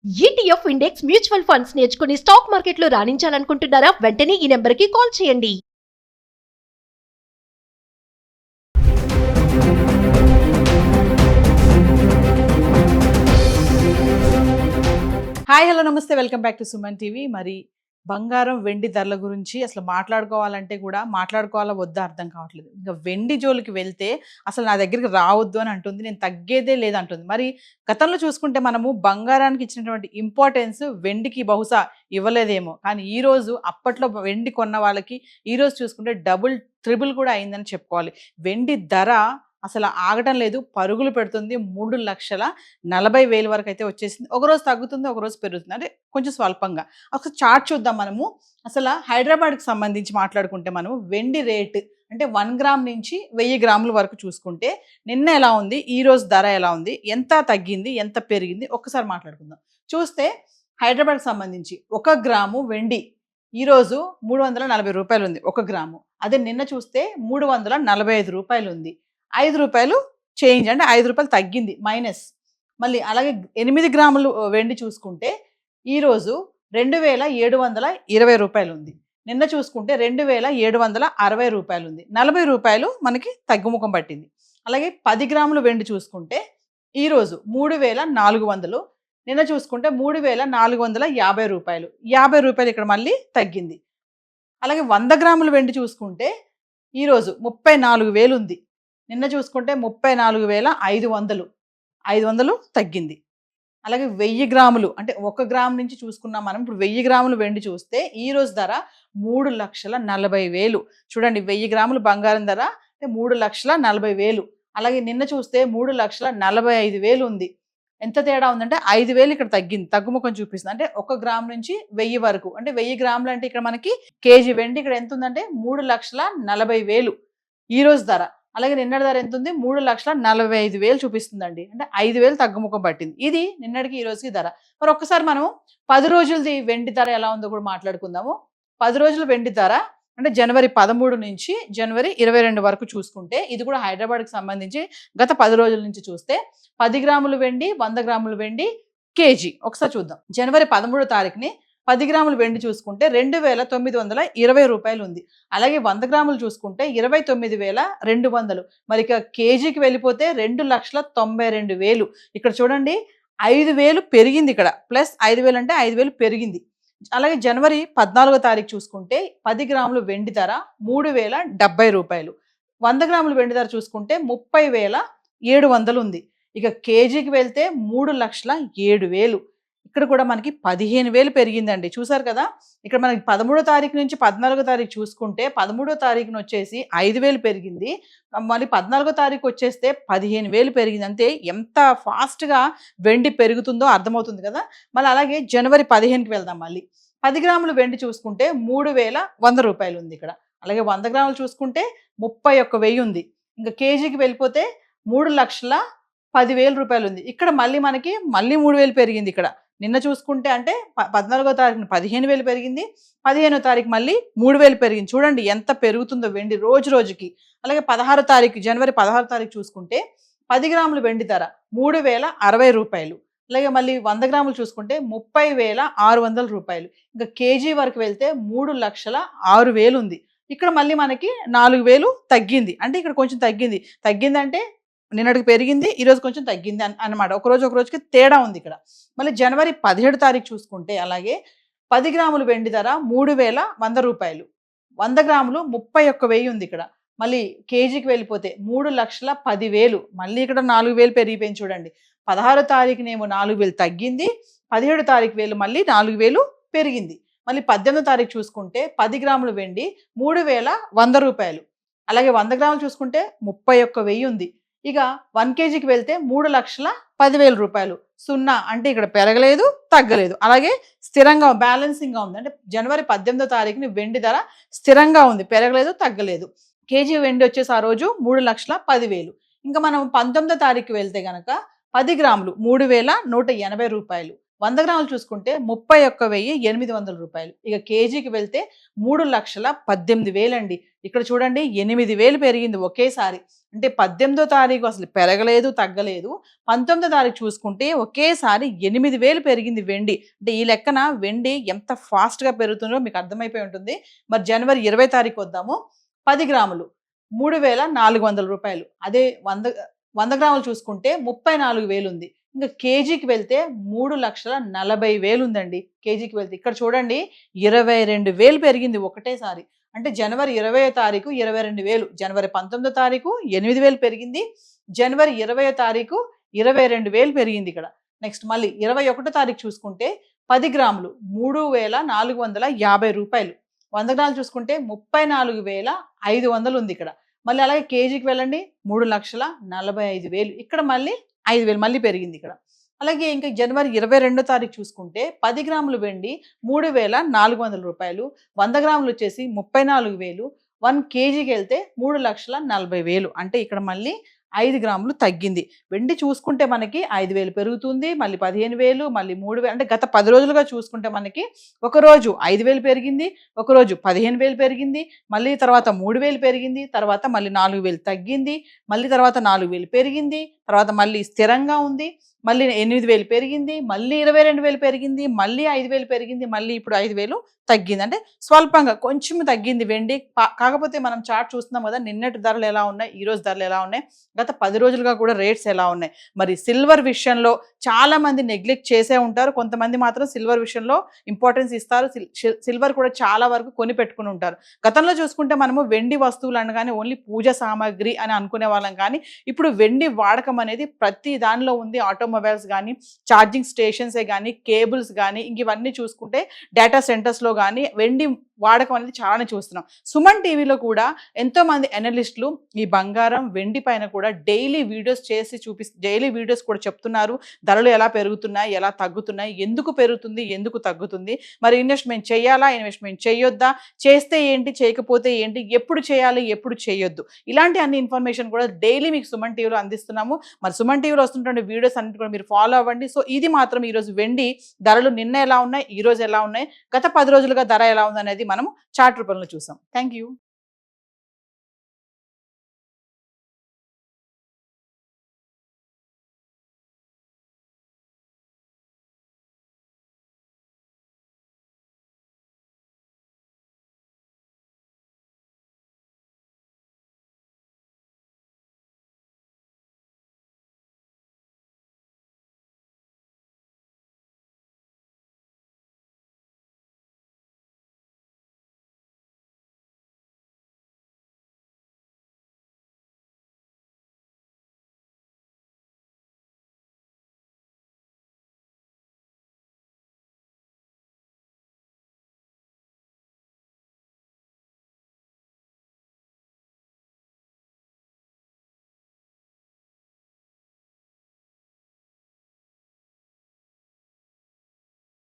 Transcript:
ETF index mutual funds నేర్చుకుని stock మార్కెట్లో రాణించాలనుకుంటున్నారా? వెంటనే ఈ నెంబర్కి కాల్ చేయండి. హాయ్ హలో నమస్తే, welcome back to Suman TV. మరి బంగారం వెండి ధరల గురించి అసలు మాట్లాడుకోవాలంటే కూడా మాట్లాడుకోవాలా వద్దా అర్థం కావట్లేదు. ఇంకా వెండి జోలికి వెళ్తే అసలు నా దగ్గరికి రావద్దు అని అంటుంది, నేను తగ్గేదే లేదంటుంది. మరి గతంలో చూసుకుంటే మనము బంగారానికి ఇచ్చినటువంటి ఇంపార్టెన్స్ వెండికి బహుశా ఇవ్వలేదేమో, కానీ ఈరోజు అప్పట్లో వెండి కొన్న వాళ్ళకి ఈరోజు చూసుకుంటే డబుల్ ట్రిబుల్ కూడా అయిందని చెప్పుకోవాలి. వెండి ధర అసలు ఆగటం లేదు, పరుగులు పెడుతుంది. 3,40,000 వరకు అయితే వచ్చేసింది. ఒకరోజు తగ్గుతుంది, ఒకరోజు పెరుగుతుంది, అంటే కొంచెం స్వల్పంగా. ఒకసారి చార్ట్ చూద్దాం మనము. అసలు హైదరాబాద్కి సంబంధించి మాట్లాడుకుంటే మనము వెండి రేట్ అంటే 1 గ్రామ్ నుంచి 1000 గ్రాముల వరకు చూసుకుంటే నిన్న ఎలా ఉంది, ఈ రోజు ధర ఎలా ఉంది, ఎంత తగ్గింది, ఎంత పెరిగింది, ఒక్కసారి మాట్లాడుకుందాం. చూస్తే హైదరాబాద్కి సంబంధించి 1 గ్రాము వెండి ఈరోజు 340 రూపాయలు ఉంది 1 గ్రాము. అదే నిన్న చూస్తే 345 రూపాయలు ఉంది. 5 రూపాయలు చేంజ్, అంటే 5 రూపాయలు తగ్గింది మైనస్. మళ్ళీ అలాగే 8 గ్రాములు వెండి చూసుకుంటే ఈరోజు 2,720 రూపాయలు ఉంది. నిన్న చూసుకుంటే 2,760 రూపాయలు ఉంది. 40 రూపాయలు మనకి తగ్గుముఖం పట్టింది. అలాగే 10 గ్రాములు వెండి చూసుకుంటే ఈరోజు 3,400, నిన్న చూసుకుంటే 3,450 రూపాయలు. 50 రూపాయలు ఇక్కడ మళ్ళీ తగ్గింది. అలాగే 100 గ్రాములు వెండి చూసుకుంటే ఈరోజు 34,000 ఉంది. నిన్న చూసుకుంటే 34,500, 500 తగ్గింది. అలాగే 1000 గ్రాములు అంటే 1 గ్రామ్ నుంచి చూసుకున్నాం మనం. ఇప్పుడు 1000 గ్రాములు వెండి చూస్తే ఈ రోజు ధర 3,40,000. చూడండి, 1000 గ్రాములు బంగారం ధర అంటే 3,40,000. అలాగే నిన్న చూస్తే 3,45,000 ఉంది. ఎంత తేడా ఉందంటే 5,000 ఇక్కడ తగ్గింది, తగ్గుముఖం చూపిస్తుంది. అంటే 1 గ్రామ్ నుంచి 1000 వరకు, అంటే 1000 గ్రాములు అంటే ఇక్కడ మనకి కేజీ వెండి ఇక్కడ ఎంత ఉందంటే 3,40,000 ఈ రోజు ధర. అలాగే నిన్నటి ధర ఎంత ఉంది, 3,45,000 చూపిస్తుందండి. అంటే 5,000 తగ్గుముఖం పట్టింది. ఇది నిన్నటికి ఈ రోజుకి ధర. మరి ఒక్కసారి మనం 10 రోజులది వెండి ధర ఎలా ఉందో కూడా మాట్లాడుకుందాము. 10 రోజుల వెండి ధర అంటే జనవరి 13 నుంచి జనవరి 22 వరకు చూసుకుంటే, ఇది కూడా హైదరాబాద్కి సంబంధించి గత 10 రోజుల నుంచి చూస్తే 10 గ్రాములు వెండి, 100 గ్రాములు వెండి కేజీ ఒకసారి చూద్దాం. జనవరి 13 తారీఖుని 10 గ్రాములు వెండి చూసుకుంటే 2,920 రూపాయలు ఉంది. అలాగే 100 గ్రాములు చూసుకుంటే 29,200. మరి ఇక కేజీకి వెళ్ళిపోతే 2,92,000. ఇక్కడ చూడండి 5,000 పెరిగింది, ఇక్కడ ప్లస్ 5,000 అంటే 5,000 పెరిగింది. అలాగే జనవరి 14 తారీఖు చూసుకుంటే 10 గ్రాములు వెండి ధర 3,070 రూపాయలు. 100 గ్రాములు వెండి ధర చూసుకుంటే 30,700 ఉంది. ఇక కేజీకి వెళ్తే 3,07,000. ఇక్కడ కూడా మనకి 15,000 పెరిగిందండి. చూసారు కదా, ఇక్కడ మనకి 13వ తారీఖు నుంచి 14వ తారీఖు చూసుకుంటే 13వ తారీఖున వచ్చేసి 5,000 పెరిగింది. మళ్ళీ 14వ తారీఖు వచ్చేస్తే 15,000 పెరిగింది. అంతే ఎంత ఫాస్ట్గా వెండి పెరుగుతుందో అర్థమవుతుంది కదా. మళ్ళీ అలాగే జనవరి 15కి వెళ్దాం. మళ్ళీ 10 గ్రాములు వెండి చూసుకుంటే 3,100 రూపాయలు ఉంది ఇక్కడ. అలాగే 100 గ్రాములు చూసుకుంటే 31,000 ఉంది. ఇంకా కేజీకి వెళ్ళిపోతే 3,10,000 రూపాయలు ఉంది. ఇక్కడ మళ్ళీ మనకి 3,000 పెరిగింది. ఇక్కడ నిన్న చూసుకుంటే అంటే 14వ తారీఖున 15,000 పెరిగింది, 15వ తారీఖు మళ్ళీ 3,000 పెరిగింది. చూడండి ఎంత పెరుగుతుందో వెండి రోజు రోజుకి. అలాగే 16వ తారీఖు జనవరి 16వ తారీఖు చూసుకుంటే 10 గ్రాములు వెండి ధర 3,060 రూపాయలు. అలాగే మళ్ళీ 100 గ్రాములు చూసుకుంటే 30,600 రూపాయలు. ఇంకా కేజీ వరకు వెళ్తే 3,06,000 ఉంది. ఇక్కడ మళ్ళీ మనకి 4,000 తగ్గింది. అంటే ఇక్కడ కొంచెం తగ్గిందంటే నిన్నటికి పెరిగింది, ఈరోజు కొంచెం తగ్గింది అనమాట. ఒక రోజుకి తేడా ఉంది ఇక్కడ. మళ్ళీ జనవరి 17 తారీఖు చూసుకుంటే అలాగే 10 గ్రాములు వెండి ధర 3,100 రూపాయలు. 100 గ్రాములు 31,000 ఉంది ఇక్కడ. మళ్ళీ కేజీకి వెళ్ళిపోతే 3,10,000. మళ్ళీ ఇక్కడ 4,000 పెరిగిపోయింది. చూడండి, 16 తారీఖునేమో 4,000 తగ్గింది, 17 తారీఖు వేలు మళ్ళీ 4,000 పెరిగింది. మళ్ళీ 18వ తారీఖు చూసుకుంటే 10 గ్రాములు వెండి 3,100 రూపాయలు. అలాగే 100 గ్రాములు చూసుకుంటే 31,000 ఉంది. ఇక 1 కేజీకి వెళ్తే 3,10,000 రూపాయలు. 0 అంటే ఇక్కడ పెరగలేదు, తగ్గలేదు, అలాగే స్థిరంగా బ్యాలెన్సింగ్గా ఉంది. అంటే జనవరి 18వ తారీఖుని వెండి ధర స్థిరంగా ఉంది, పెరగలేదు, తగ్గలేదు. కేజీ వెండి వచ్చేసి ఆ రోజు 3,10,000. ఇంకా మనం 19వ తారీఖు వెళ్తే కనుక 10 గ్రాములు 3,180 రూపాయలు. 100 గ్రాములు చూసుకుంటే 31,800 రూపాయలు. ఇక కేజీకి వెళ్తే 3,18,000 అండి. ఇక్కడ చూడండి 8,000 పెరిగింది ఒకేసారి. అంటే 18వ తారీఖు అసలు పెరగలేదు, తగ్గలేదు. 19వ తారీఖు చూసుకుంటే ఒకేసారి 8,000 పెరిగింది వెండి. అంటే ఈ లెక్కన వెండి ఎంత ఫాస్ట్‌గా పెరుగుతుందో మీకు అర్థమైపోయి ఉంటుంది. మరి జనవరి 20 తారీఖు వద్దాము. 10 గ్రాములు 3,400 రూపాయలు. అదే 100 గ్రాములు చూసుకుంటే 34,000 ఉంది. ఇంకా కేజీకి వెళ్తే 3,40,000 ఉందండి కేజీకి వెళ్తే. ఇక్కడ చూడండి 22,000 పెరిగింది ఒకటేసారి. అంటే జనవరి 20వ తారీఖు 22,000, జనవరి 19వ తారీఖు 8,000 పెరిగింది, జనవరి 20వ తారీఖు 22,000 పెరిగింది ఇక్కడ. నెక్స్ట్ మళ్ళీ 21వ తారీఖు చూసుకుంటే 10 గ్రాములు 3,450 రూపాయలు. 100 గ్రాములు చూసుకుంటే 34,500 ఉంది ఇక్కడ. మళ్ళీ అలాగే కేజీకి వెళ్ళండి 3,45,000. ఇక్కడ మళ్ళీ 5,000 మళ్ళీ పెరిగింది ఇక్కడ. అలాగే ఇంకా జనవరి 22వ తారీఖు చూసుకుంటే 10 గ్రాములు వెండి 3,400 రూపాయలు, 100 గ్రాములు వచ్చేసి 34,000, 1 కేజీకి వెళ్తే 3,40,000. అంటే ఇక్కడ మళ్ళీ 5 గ్రాములు తగ్గింది. వెండి చూసుకుంటే మనకి 5,000 పెరుగుతుంది, మళ్ళీ 15,000, మళ్ళీ 3,000. అంటే గత 10 రోజులుగా చూసుకుంటే మనకి ఒకరోజు 5,000 పెరిగింది, ఒకరోజు 15,000 పెరిగింది, మళ్ళీ తర్వాత 3,000 పెరిగింది, తర్వాత మళ్ళీ 4,000 తగ్గింది, మళ్ళీ తర్వాత 4,000 పెరిగింది, తర్వాత మళ్ళీ స్థిరంగా ఉంది, మళ్ళీ 8,000 పెరిగింది, మళ్ళీ 22,000 పెరిగింది, మళ్ళీ 5,000 పెరిగింది, మళ్ళీ ఇప్పుడు 5,000 తగ్గింది. అంటే స్వల్పంగా కొంచెం తగ్గింది వెండి. కాకపోతే మనం చార్ట్ చూస్తున్నాం కదా, నిన్నటి ధరలు ఎలా ఉన్నాయి, ఈ రోజు ధరలు ఎలా ఉన్నాయి, గత 10 రోజులుగా కూడా రేట్స్ ఎలా ఉన్నాయి. మరి సిల్వర్ విషయంలో చాలా మంది నెగ్లెక్ట్ చేసే ఉంటారు, కొంతమంది మాత్రం సిల్వర్ విషయంలో ఇంపార్టెన్స్ ఇస్తారు. సిల్వర్ కూడా చాలా వరకు కొని పెట్టుకుని ఉంటారు. గతంలో చూసుకుంటే మనము వెండి వస్తువులు అనగానే ఓన్లీ పూజ సామాగ్రి అని అనుకునే వాళ్ళం, కానీ ఇప్పుడు వెండి వాడకం అనేది ప్రతి దానిలో ఉంది. ఆటోమొబైల్స్ కానీ, ఛార్జింగ్ స్టేషన్సే కానీ, కేబుల్స్ కానీ, ఇంక ఇవన్నీ చూసుకుంటే డేటా సెంటర్స్లో కానీ వెండి వాడకం అనేది చాలానే చూస్తున్నాం. సుమన్ టీవీలో కూడా ఎంతో మంది అనలిస్టులు ఈ బంగారం వెండి పైన కూడా డైలీ వీడియోస్ చేసి డైలీ వీడియోస్ కూడా చెప్తున్నారు. ధరలు ఎలా పెరుగుతున్నాయి, ఎలా తగ్గుతున్నాయి, ఎందుకు పెరుగుతుంది, ఎందుకు తగ్గుతుంది, మరి ఇన్వెస్ట్మెంట్ చేయాలా, ఇన్వెస్ట్మెంట్ చేయొద్దా, చేస్తే ఏంటి, చేయకపోతే ఏంటి, ఎప్పుడు చేయాలి, ఎప్పుడు చేయొద్దు, ఇలాంటి అన్ని ఇన్ఫర్మేషన్ కూడా డైలీ మీకు సుమన్ టీవీలో అందిస్తున్నాము. మరి సుమన్ టీవీలో వస్తున్నటువంటి వీడియోస్ అన్నిటి కూడా మీరు ఫాలో అవ్వండి. సో ఇది మాత్రం ఈరోజు వెండి ధరలు నిన్న ఎలా ఉన్నాయి, ఈ రోజు ఎలా ఉన్నాయి, గత 10 రోజులుగా ధర ఎలా ఉంది అనేది మనం చార్ట్ రూపంలో చూసాం. Thank you.